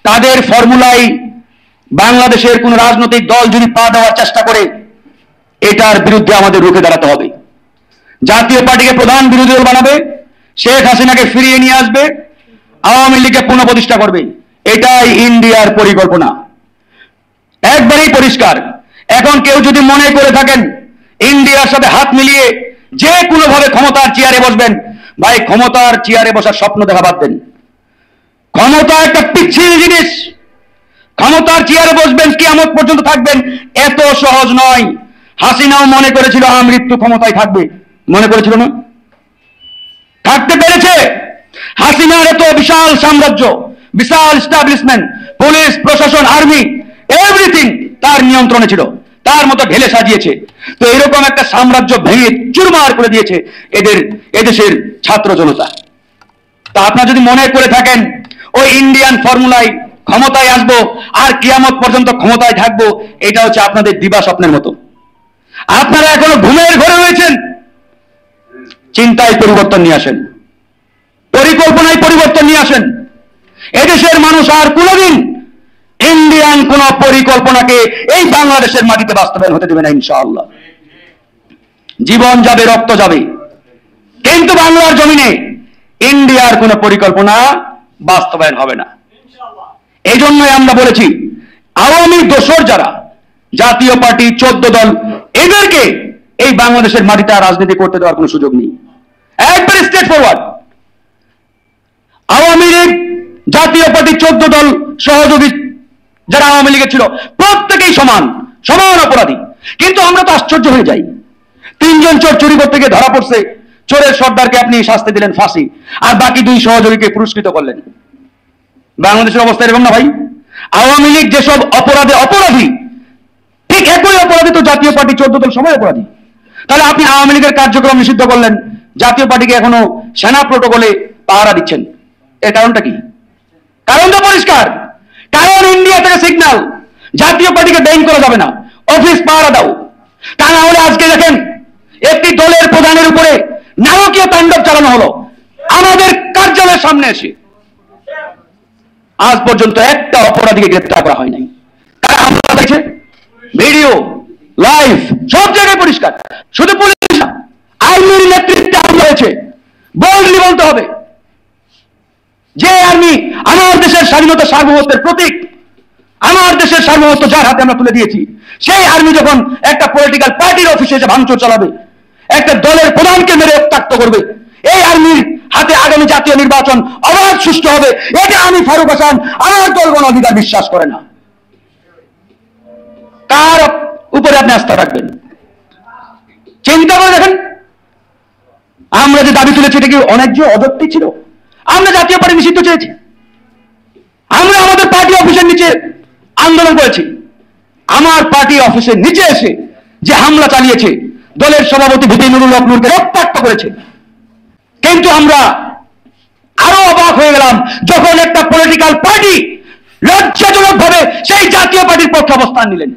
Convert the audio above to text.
তাদের ফর্মুলায় বাংলাদেশের কোন রাজনৈতিক দল যদি পা দেওয়ার চেষ্টা করে, এটার বিরুদ্ধে আমাদের রুখে দাঁড়াতে হবে। জাতীয় পার্টিকে প্রধান বিরোধী দল বানাবে, শেখ হাসিনাকে ফিরিয়ে নিয়ে আসবে, আওয়ামী লীগকে পুনঃপ্রতিষ্ঠা করবে। এটাই ইন্ডিয়ার পরিকল্পনা, একবারেই পরিষ্কার। এখন কেউ যদি মনে করে থাকেন ইন্ডিয়ার সাথে হাত মিলিয়ে যে কোনোভাবে ক্ষমতার চেয়ারে বসবেন, ভাই ক্ষমতার চেয়ারে বসার স্বপ্ন দেখা বাদ দেন। ক্ষমতা একটা পিচ্ছিল জিনিস। ক্ষমতার চেয়ারে বসবেন, কিয়ামত পর্যন্ত থাকবেন, এত সহজ নয়। হাসিনাও মনে করেছিল আমৃত্যু ক্ষমতায় থাকবে, মনে করেছিল না? থাকতে পেরেছে। হাসিনার এত বিশাল সাম্রাজ্য, বিশাল এস্টাবলিশমেন্ট, পুলিশ, প্রশাসন, আর্মি, এভরিথিং তার নিয়ন্ত্রণে ছিল, তার মতো ঢেলে সাজিয়েছে। তো এরকম একটা সাম্রাজ্য ভেঙে চুরমার করে দিয়েছে এদেশের ছাত্র জনতা। তা আপনারা যদি মনে করে থাকেন ওই ইন্ডিয়ান ফর্মুলায় ক্ষমতায় আসবো আর কিয়ামত পর্যন্ত ক্ষমতায় থাকবো, এটা হচ্ছে আপনাদের দিবা স্বপ্নের মতো। আপনারা এখনো ঘুমের ঘরে রয়েছেন। চিন্তায় পরিবর্তন নিয়ে আসেন, পরিকল্পনায় পরিবর্তন নিয়ে আসেন। এদেশের মানুষ আর কোনোদিন ইন্ডিয়ান কোন পরিকল্পনাকে এই বাংলাদেশের মাটিতে বাস্তবায়ন হতে দেবে না ইনশাআল্লাহ। জীবন যাবে, রক্ত যাবে, কিন্তু বাংলার জমিনে ইন্ডিয়ার কোন পরিকল্পনা বাস্তবায়ন হবে না। এই জন্যই আমরা বলেছি আওয়ামী দোসর যারা, জাতীয় পার্টি 14 দল, এদেরকে এই বাংলাদেশের মাটিতে রাজনীতি করতে দেওয়ার কোনো সুযোগ নেই। একবারে স্ট্রেট ফরওয়ার্ড। আওয়ামী লীগ, জাতীয় পার্টি 14 দল সহযোগী যারা আওয়ামী লীগের ছিল, প্রত্যেকেই সমান সমান অপরাধী। কিন্তু আমরা তো আশ্চর্য হয়ে যাই, 3 জন চোর চুরি করতে গিয়ে ধরা পড়ছে, চোরের সর্দারকে আপনি শাস্তি দিলেন ফাঁসি, আর বাকি 2 সহযোগীকে পুরস্কৃত করলেন। বাংলাদেশের অবস্থা এরকম না ভাই? আওয়ামী লীগ যেসব অপরাধে অপরাধী, ঠিক একই অপরাধী তো জাতীয় পার্টি 14 দল সবাই অপরাধী। তাহলে আপনি আওয়ামী লীগের কার্যক্রম নিষিদ্ধ করলেন, জাতীয় পার্টিকে এখনো সেনা প্রোটোকলে পাহারা দিচ্ছেন। এর কারণটা কি? কারণ তো পরিষ্কার। কারণ ইন্ডিয়া থেকে সিগন্যাল, জাতীয় পার্টিকে ব্যান করা যাবে না, অফিস পাহারা দাও। তা না হলে আজকে দেখেন একটি দলের প্রধানের উপরে নারকীয় তাণ্ডব চালানো হলো আমাদের কার্যালয়ের সামনে এসে। আজ পর্যন্ত একটা অপরাধীকে গ্রেপ্তার করা হয় নাই। তারা হামলা দেখছে, ভিডিও, লাইভ, সব জায়গায় পরিষ্কার। শুধু পুলিশ না, আর্মির নেতৃত্বে হামলা হয়েছে। বোল্ডলি বলতে হবে, যে আর্মি আমার দেশের স্বাধীনতা সার্বভৌমত্বের প্রতীক, আমার দেশের সার্বভৌমত্ব যার হাতে আমরা তুলে দিয়েছি, সেই আর্মি যখন একটা পলিটিক্যাল পার্টির অফিসে এসে ভাঙচুর চালাবে, একটা দলের প্রধানকে মেরে রক্তাক্ত করবে, এই আর্মির হাতে আগামী জাতীয় নির্বাচন অবাধ সুষ্ঠু হবে, এটা আমি ফারুক হাসান, আমার দল গণ অধিকার বিশ্বাস করে না। কার উপরে আপনি আস্থা রাখবেন? চিন্তা করে দেখেন, আমরা যে দাবি তুলেছি এটা কি অন্যায্য, অযৌক্তিক ছিল? আমরা জাতীয় পার্টি নিষিদ্ধ চেয়েছি, আমরা আমাদের পার্টি অফিসের নিচে আন্দোলন করেছি। আমার পার্টি অফিসের নিচে এসে যে হামলা চালিয়েছে, দলের সভাপতি ভিপি নুরুল হক নূরকে রক্তাক্ত করেছে। কিন্তু আমরা আরো অবাক হয়ে গেলাম যখন একটা পলিটিক্যাল পার্টি লজ্জাজনক ভাবে সেই জাতীয় পার্টির পক্ষে অবস্থান নিলেন।